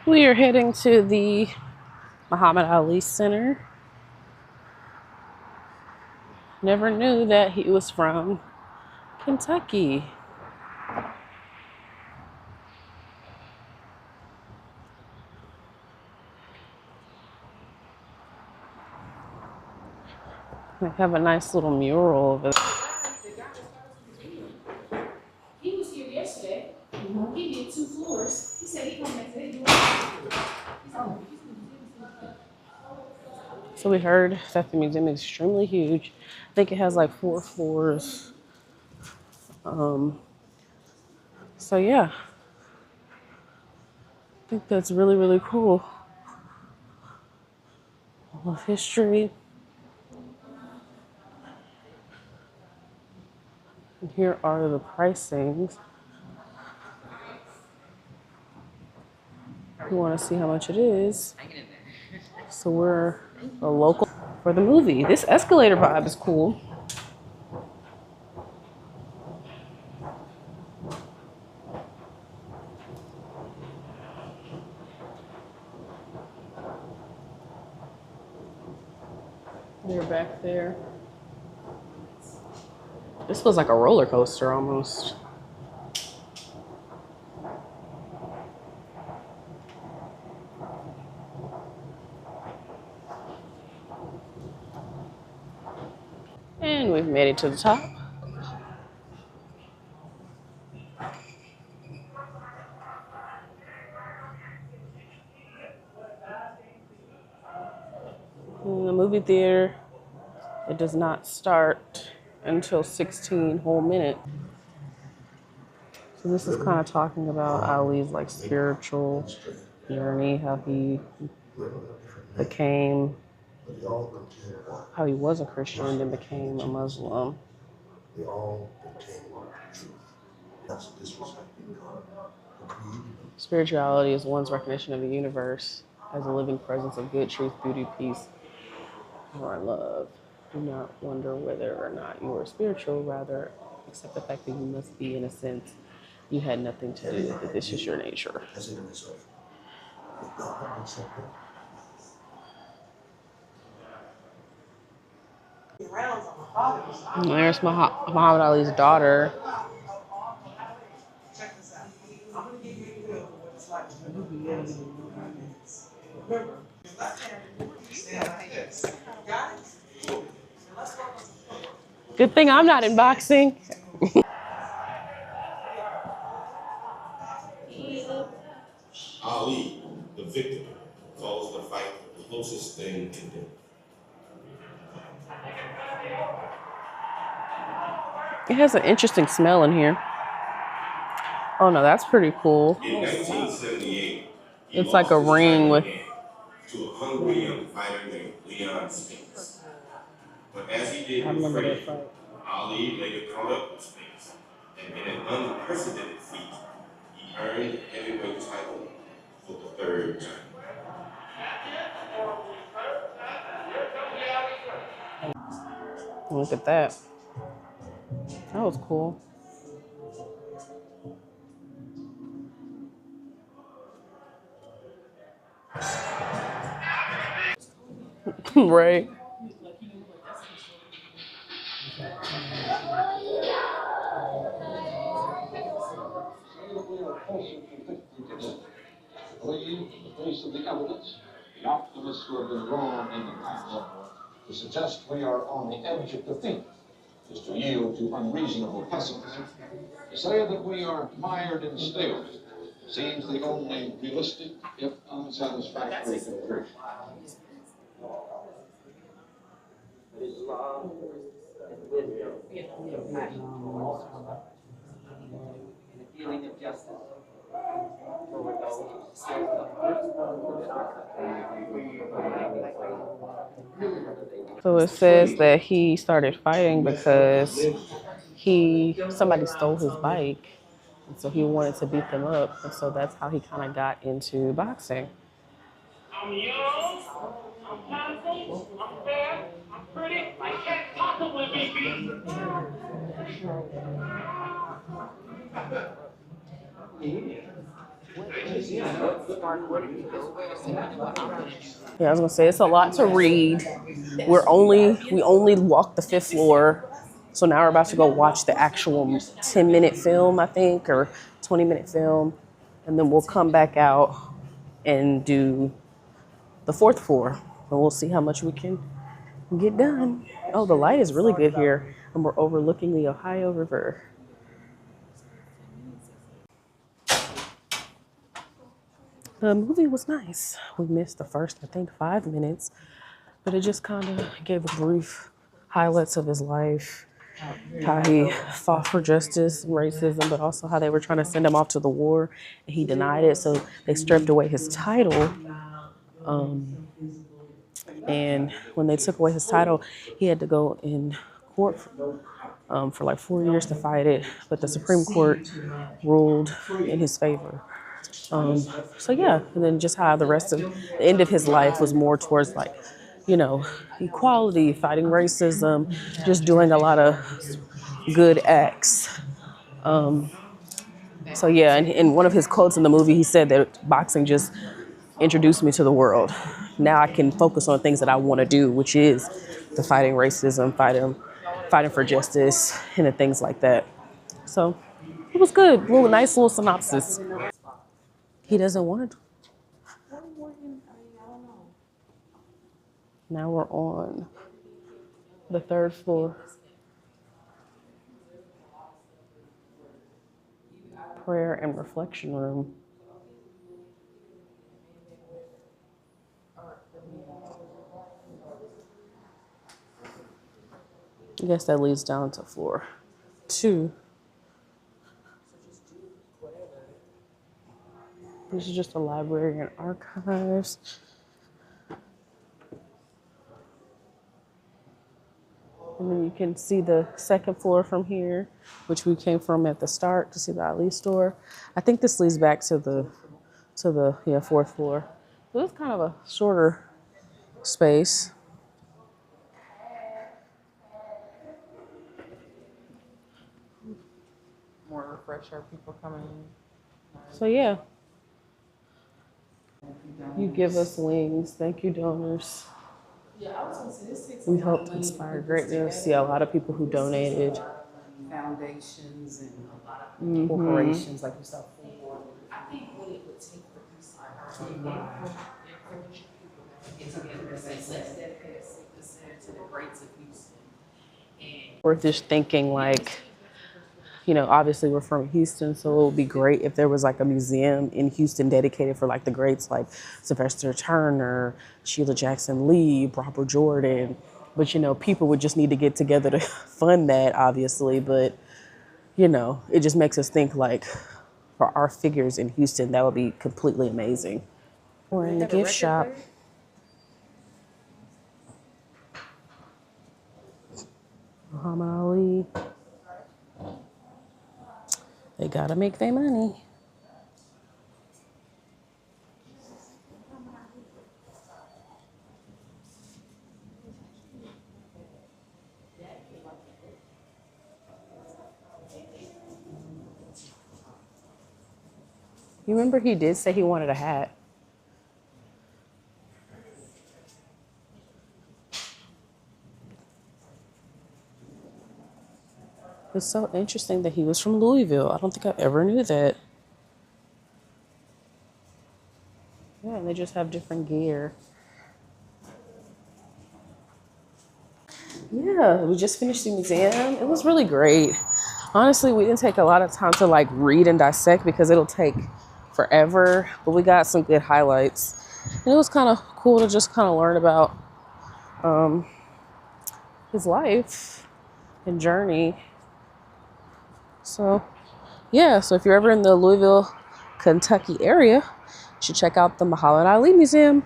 We are heading to the Muhammad Ali Center. Never knew that he was from Kentucky. They have a nice little mural of it. He was here yesterday. He did 2 floors. He said he come back today. So we heard that the museum is extremely huge. I think it has like 4 floors. So yeah, I think that's really, really cool. All of history. And here are the pricings. You want to see how much it is. So we're a local for the movie. This escalator vibe is cool. They're back there. This feels like a roller coaster almost. And we've made it to the top. In the movie theater, it does not start until 16 whole minutes. So this is kind of talking about Ali's like spiritual journey, how he became, how he was a Christian and then became a Muslim. Spirituality is one's recognition of the universe as a living presence of good, truth, beauty, peace, or love. Do not wonder whether or not you are spiritual, rather accept the fact that you must be, in a sense. You had nothing to do with it. This is your nature. And there's Muhammad Ali's daughter. Good thing I'm not in boxing. Ali, the victim, calls the fight the closest thing to death. It has an interesting smell in here. Oh no, that's pretty cool. In 1978, it's like a ring with to a hungry young fighter named Leon Spinks. But as he did with Freddie, Ali later caught up with Spinks, and in an unprecedented feat, he earned the heavyweight title for the 3rd time. Look at that. That was cool. Right. The face of the evidence, the optimists who have been wrong in the past, to suggest we are on the edge of defeat is to yield to unreasonable pessimism. To say that we are mired in stalemate seems the only realistic, if unsatisfactory, conclusion. Love and wisdom and passion and a feeling of justice for those who serve in our country. So it says that he started fighting because somebody stole his bike, and so he wanted to beat them up, and so that's how he kind of got into boxing. I'm young, I'm handsome, I'm fair, I'm pretty, I can't possibly be beaten. Yeah, I was gonna say it's a lot to read. We only walked the fifth floor, so now we're about to go watch the actual 10-minute film, I think, or 20-minute film, and then we'll come back out and do the fourth floor, and we'll see how much we can get done. Oh, the light is really good here, and we're overlooking the Ohio River. The movie was nice. We missed the first, I think, 5 minutes, but it just kind of gave a brief highlights of his life, how he fought for justice and racism, but also how they were trying to send him off to the war, and he denied it, so they stripped away his title. And when they took away his title, he had to go in court for like 4 years to fight it, but the Supreme Court ruled in his favor. So yeah, and then just how the end of his life was more towards like, equality, fighting racism, just doing a lot of good acts. So yeah, and in one of his quotes in the movie, he said that boxing just introduced me to the world. Now I can focus on things that I want to do, which is the fighting racism, fighting for justice, and the things like that. So it was good. Nice little synopsis. He doesn't want to. Now we're on the third floor. Prayer and reflection room. I guess that leads down to floor 2. This is just a library and archives. And then you can see the second floor from here, which we came from at the start to see the Ali store. I think this leads back to the fourth floor. So it's kind of a shorter space. More refresher people coming in. So yeah. You give us wings. Thank you, donors. We helped inspire greatness. See a lot of people who donated. Foundations and a lot of corporations like yourself. I think what it would take for peace to encourage people to get together and say, let's dedicate 6% to the greats of Houston. And We're just thinking like, obviously we're from Houston, so it would be great if there was like a museum in Houston dedicated for like the greats like Sylvester Turner, Sheila Jackson Lee, Robert Jordan. But, people would just need to get together to fund that, obviously. But, it just makes us think like for our figures in Houston, that would be completely amazing. We're in the gift shop. Muhammad Ali. They gotta make their money. You remember he did say he wanted a hat. It's so interesting that he was from Louisville. I don't think I ever knew that. Yeah, and they just have different gear. Yeah, we just finished the museum. It was really great. Honestly, we didn't take a lot of time to like read and dissect because it'll take forever, but we got some good highlights. And it was kind of cool to just kind of learn about his life and journey. So yeah, so if you're ever in the Louisville, Kentucky area, you should check out the Muhammad Ali Museum.